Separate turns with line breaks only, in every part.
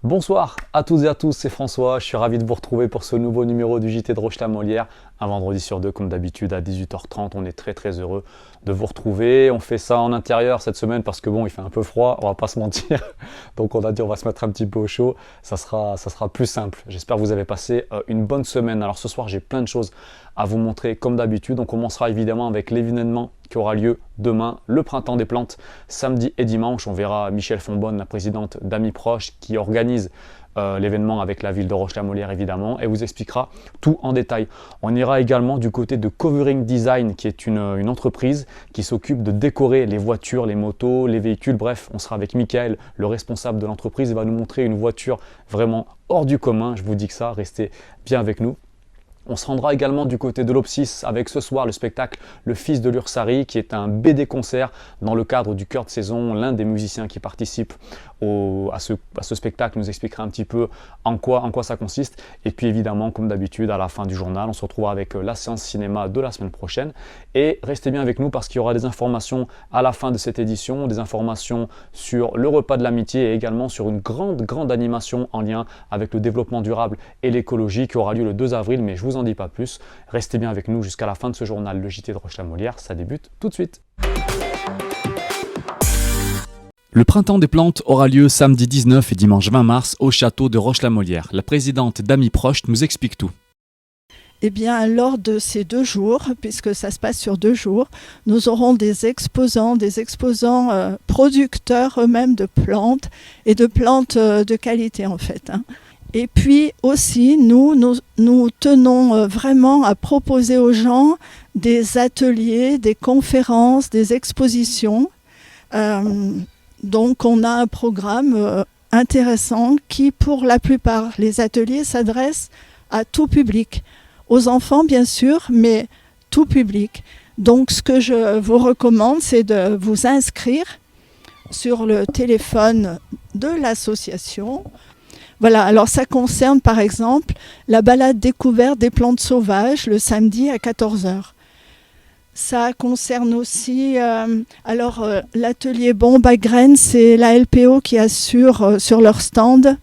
Bonsoir à toutes et à tous, c'est François, je suis ravi de vous retrouver pour ce nouveau numéro du JT de Roche-la-Molière. Un vendredi sur deux, comme d'habitude, à 18h30, on est très heureux de vous retrouver. On fait ça en intérieur cette semaine parce que bon, il fait un peu froid, on va pas se mentir. Donc on a dit on va se mettre un petit peu au chaud, ça sera plus simple. J'espère que vous avez passé une bonne semaine. Alors ce soir, j'ai plein de choses à vous montrer comme d'habitude. On commencera évidemment avec l'événement qui aura lieu demain, le Printemps des Plantes, samedi et dimanche. On verra Michèle Fonbonne, la présidente d'Amis Proches, qui organise l'événement avec la ville de Roche-la-Molière évidemment, et vous expliquera tout en détail. On ira également du côté de Covering Design, qui est une entreprise qui s'occupe de décorer les voitures, les motos, les véhicules. Bref, on sera avec Michael, le responsable de l'entreprise. Il va nous montrer une voiture vraiment hors du commun. Je vous dis que ça, restez bien avec nous. On se rendra également du côté de l'Opsis avec ce soir le spectacle Le Fils de l'Ursari, qui est un BD concert dans le cadre du Cœur de Saison. L'un des musiciens qui participe à ce spectacle nous expliquera un petit peu en quoi ça consiste. Et puis évidemment, comme d'habitude, à la fin du journal, on se retrouvera avec la séance cinéma de la semaine prochaine. Et restez bien avec nous parce qu'il y aura des informations à la fin de cette édition, des informations sur le repas de l'amitié et également sur une grande animation en lien avec le développement durable et l'écologie qui aura lieu le 2 avril, mais je vous en dis pas plus. Restez bien avec nous jusqu'à la fin de ce journal, le JT de Roche-la-Molière. Ça débute tout de suite. Le Printemps des Plantes aura lieu samedi 19 et dimanche 20 mars au château de Roche-la-Molière. La présidente d'Amis Proches nous explique tout.
Eh bien, lors de ces 2 jours, puisque ça se passe sur 2 jours, nous aurons des exposants producteurs eux-mêmes de plantes et de plantes de qualité en fait. Et puis aussi, nous tenons vraiment à proposer aux gens des ateliers, des conférences, des expositions. Donc on a un programme intéressant qui, pour la plupart, les ateliers s'adressent à tout public. Aux enfants, bien sûr, mais tout public. Donc ce que je vous recommande, c'est de vous inscrire sur le téléphone de l'association. Voilà, alors ça concerne par exemple la balade découverte des plantes sauvages le samedi à 14h. Ça concerne aussi l'atelier Bombe à Graines, c'est la LPO qui assure sur leur stand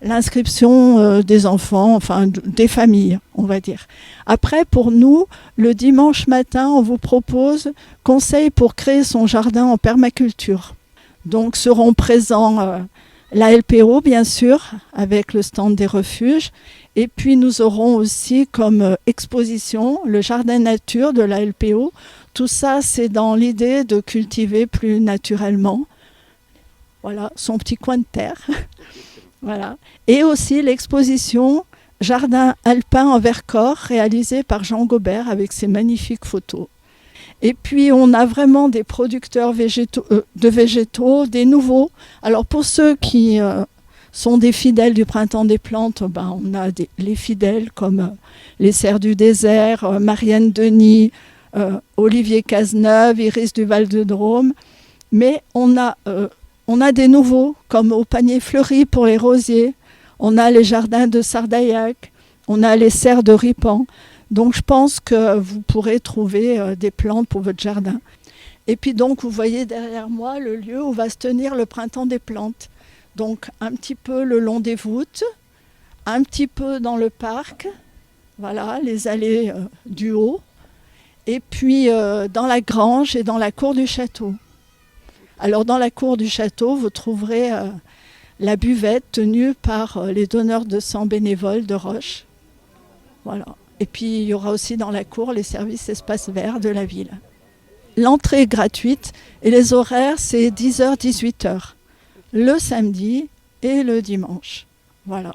l'inscription des enfants, enfin des familles, on va dire. Après, pour nous, le dimanche matin, on vous propose conseils pour créer son jardin en permaculture. Donc seront présents la LPO, bien sûr, avec le stand des refuges. Et puis, nous aurons aussi comme exposition le jardin nature de la LPO. Tout ça, c'est dans l'idée de cultiver plus naturellement. Voilà, son petit coin de terre. Voilà. Et aussi l'exposition Jardin alpin en Vercors, réalisée par Jean Gobert avec ses magnifiques photos. Et puis, on a vraiment des producteurs de végétaux, des nouveaux. Alors, pour ceux qui sont des fidèles du Printemps des Plantes, on a les fidèles comme les Serres du Désert, Marianne Denis, Olivier Cazeneuve, Iris du Val-de-Drôme. Mais on a des nouveaux, comme au Panier Fleuri pour les rosiers. On a les jardins de Sardaillac. On a les Serres de Ripan. Donc, je pense que vous pourrez trouver des plantes pour votre jardin. Et puis, donc, vous voyez derrière moi le lieu où va se tenir le Printemps des Plantes. Donc, un petit peu le long des voûtes, un petit peu dans le parc, voilà, les allées du haut, et puis dans la grange et dans la cour du château. Alors, dans la cour du château, vous trouverez la buvette tenue par les donneurs de sang bénévoles de Roche. Voilà. Et puis, il y aura aussi dans la cour les services espaces verts de la ville. L'entrée est gratuite et les horaires, c'est 10h-18h, le samedi et le dimanche. Voilà.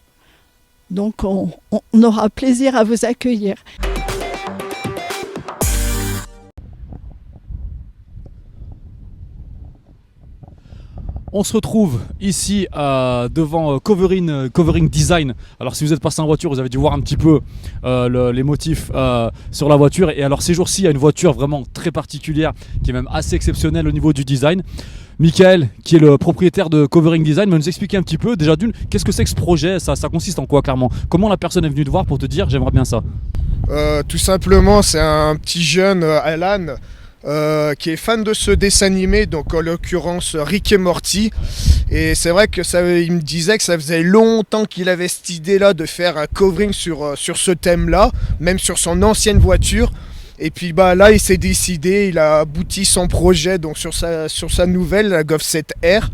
Donc, on aura plaisir à vous accueillir.
On se retrouve ici devant Covering Design. Alors si vous êtes passé en voiture, vous avez dû voir un petit peu les motifs sur la voiture. Et alors ces jours-ci, il y a une voiture vraiment très particulière qui est même assez exceptionnelle au niveau du design. Michael, qui est le propriétaire de Covering Design, va nous expliquer un petit peu, déjà d'une, qu'est-ce que c'est que ce projet, ça consiste en quoi clairement? Comment la personne est venue te voir pour te dire j'aimerais bien ça?
Tout simplement, c'est un petit jeune, Alan, qui est fan de ce dessin animé, donc en l'occurrence Rick et Morty, Et c'est vrai que il me disait que ça faisait longtemps qu'il avait cette idée-là de faire un covering sur ce thème-là, même sur son ancienne voiture. Et puis là, il s'est décidé, il a abouti son projet donc sur sa nouvelle, la Golf 7R.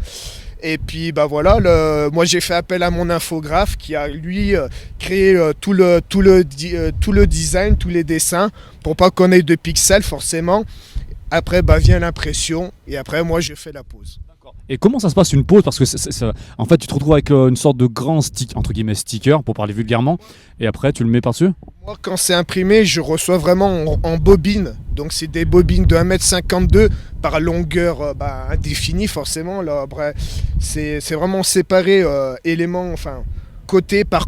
Et puis voilà, moi j'ai fait appel à mon infographe qui a lui créé tout le design, tous les dessins, pour pas qu'on ait de pixels forcément. Après vient l'impression et après moi je fais la pose.
Et comment ça se passe une pause? Parce que en fait, tu te retrouves avec une sorte de grand entre guillemets sticker, pour parler vulgairement, et après tu le mets par-dessus?
Moi, quand c'est imprimé, je reçois vraiment en bobine. Donc c'est des bobines de 1,52 m par longueur indéfinie forcément. Là, après, c'est vraiment séparé éléments, enfin côté, par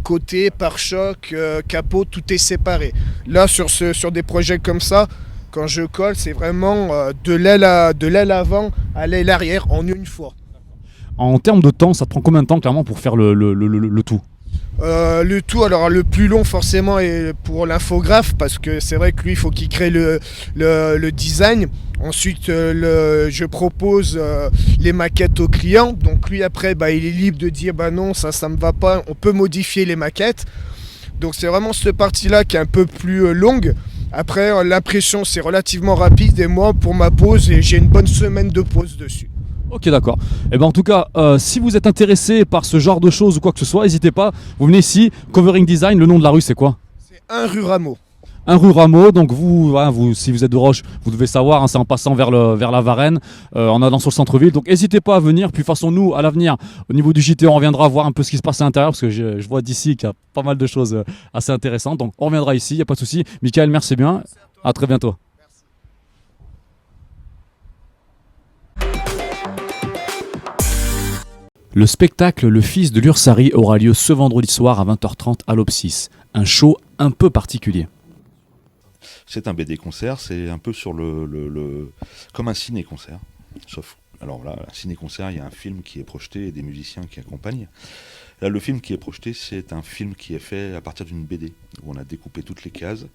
choc, capot, tout est séparé. Là, sur des projets comme ça, quand je colle, c'est vraiment de l'aile avant à l'aile arrière en une fois.
En termes de temps, ça te prend combien de temps clairement pour faire le tout?
Le tout, alors le plus long forcément est pour l'infographe, parce que c'est vrai que lui il faut qu'il crée le design. Ensuite je propose les maquettes au client, donc lui après il est libre de dire non ça me va pas, on peut modifier les maquettes. Donc c'est vraiment cette partie là qui est un peu plus longue. Après l'impression c'est relativement rapide et moi pour ma pose j'ai une bonne semaine de pose dessus.
Ok, d'accord. Et en tout cas, si vous êtes intéressé par ce genre de choses ou quoi que ce soit, n'hésitez pas, vous venez ici, Covering Design. Le nom de la rue c'est quoi?
C'est 1 rue Rameau.
1 rue Rameau, donc vous, si vous êtes de Roche, vous devez savoir, c'est en passant vers la Varenne, en allant sur le centre-ville. Donc n'hésitez pas à venir. Puis de toute façon, nous, à l'avenir, au niveau du JT, on reviendra voir un peu ce qui se passe à l'intérieur, parce que je vois d'ici qu'il y a pas mal de choses assez intéressantes. Donc on reviendra ici, il n'y a pas de souci. Michael, merci bien. À très bientôt. Le spectacle Le Fils de l'Ursari aura lieu ce vendredi soir à 20h30 à l'Opsis. Un show un peu particulier.
C'est un BD-concert, c'est un peu sur comme un ciné-concert. Sauf, alors là, un ciné-concert, il y a un film qui est projeté et des musiciens qui accompagnent. Là, le film qui est projeté, c'est un film qui est fait à partir d'une BD, où on a découpé toutes les cases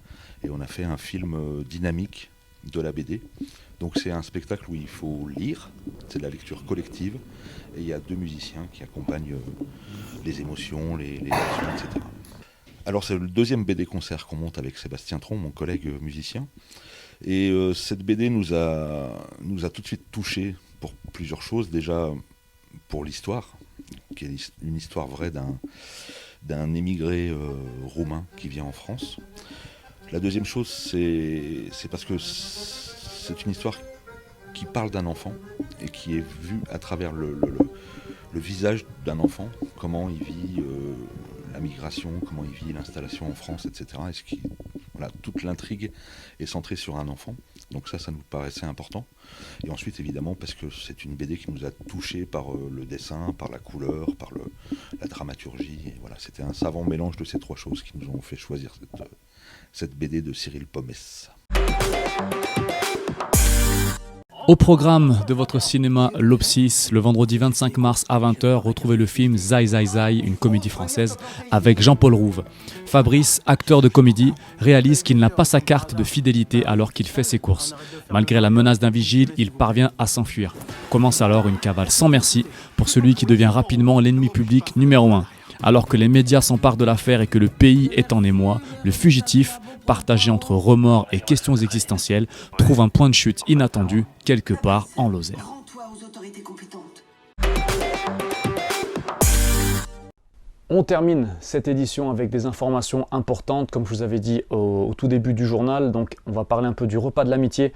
et on a fait un film dynamique de la BD. Donc c'est un spectacle où il faut lire, c'est de la lecture collective, et il y a 2 musiciens qui accompagnent les émotions, les actions, etc. Alors c'est le 2e BD-concert qu'on monte avec Sébastien Tron, mon collègue musicien, et cette BD nous a tout de suite touchés pour plusieurs choses. Déjà pour l'histoire, qui est une histoire vraie d'un émigré roumain qui vient en France. La deuxième chose, c'est parce que c'est une histoire qui parle d'un enfant et qui est vue à travers le visage d'un enfant, comment il vit la migration, comment il vit l'installation en France, etc. Toute l'intrigue est centrée sur un enfant, donc ça nous paraissait important. Et ensuite, évidemment, parce que c'est une BD qui nous a touchés par le dessin, par la couleur, par la dramaturgie. Et voilà, c'était un savant mélange de ces 3 choses qui nous ont fait choisir cette BD de Cyril Pomès.
Au programme de votre cinéma L'Opsis, le vendredi 25 mars à 20h, retrouvez le film Zai Zai Zai, une comédie française avec Jean-Paul Rouve. Fabrice, acteur de comédie, réalise qu'il n'a pas sa carte de fidélité alors qu'il fait ses courses. Malgré la menace d'un vigile, il parvient à s'enfuir. Commence alors une cavale sans merci pour celui qui devient rapidement l'ennemi public numéro 1. Alors que les médias s'emparent de l'affaire et que le pays est en émoi, le fugitif, partagé entre remords et questions existentielles, trouve un point de chute inattendu quelque part en Lozère.
On termine cette édition avec des informations importantes, comme je vous avais dit au tout début du journal. Donc on va parler un peu du repas de l'amitié.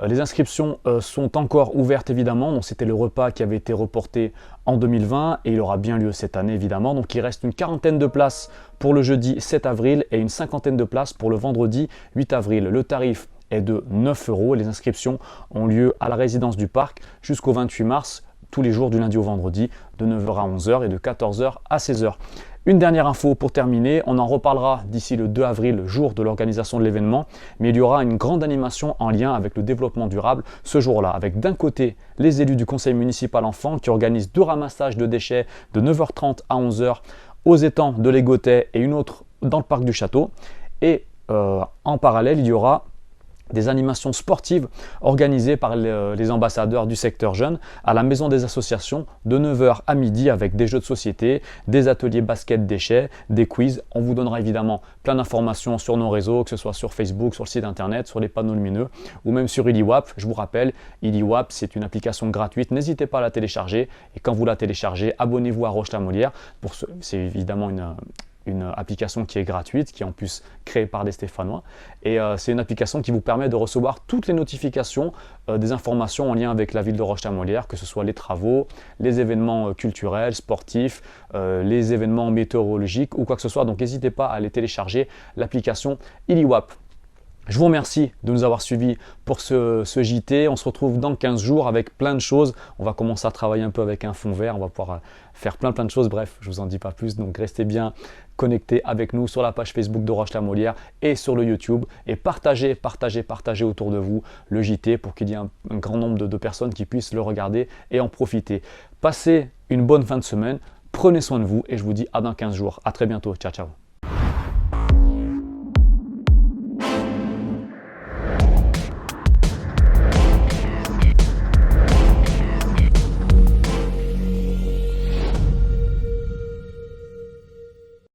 Les inscriptions sont encore ouvertes évidemment. Donc, c'était le repas qui avait été reporté en 2020 et il aura bien lieu cette année évidemment. Donc il reste une 40aine de places pour le jeudi 7 avril et une 50aine de places pour le vendredi 8 avril. Le tarif est de 9 € et les inscriptions ont lieu à la résidence du parc jusqu'au 28 mars. Tous les jours du lundi au vendredi, de 9h à 11h et de 14h à 16h. Une dernière info pour terminer, on en reparlera d'ici le 2 avril, jour de l'organisation de l'événement, mais il y aura une grande animation en lien avec le développement durable ce jour-là, avec d'un côté les élus du conseil municipal enfant qui organisent 2 ramassages de déchets de 9h30 à 11h aux étangs de l'Égotet et une autre dans le parc du château. Et en parallèle, il y aura des animations sportives organisées par les ambassadeurs du secteur jeune à la maison des associations de 9h à midi avec des jeux de société, des ateliers basket déchets, des quiz. On vous donnera évidemment plein d'informations sur nos réseaux, que ce soit sur Facebook, sur le site internet, sur les panneaux lumineux ou même sur IliWap. Je vous rappelle, IliWap, c'est une application gratuite. N'hésitez pas à la télécharger et quand vous la téléchargez, abonnez-vous à Roche-la-Molière. C'est évidemment une application qui est gratuite, qui est en plus créée par des Stéphanois. Et c'est une application qui vous permet de recevoir toutes les notifications des informations en lien avec la ville de Roche-la-Molière, que ce soit les travaux, les événements culturels, sportifs, les événements météorologiques ou quoi que ce soit. Donc n'hésitez pas à aller télécharger l'application IliWap. Je vous remercie de nous avoir suivis pour ce JT. On se retrouve dans 15 jours avec plein de choses. On va commencer à travailler un peu avec un fond vert. On va pouvoir faire plein de choses. Bref, je ne vous en dis pas plus. Donc restez bien connectés avec nous sur la page Facebook de Roche-la-Molière et sur le YouTube. Et partagez autour de vous le JT pour qu'il y ait un grand nombre de personnes qui puissent le regarder et en profiter. Passez une bonne fin de semaine. Prenez soin de vous et je vous dis à dans 15 jours. À très bientôt. Ciao, ciao.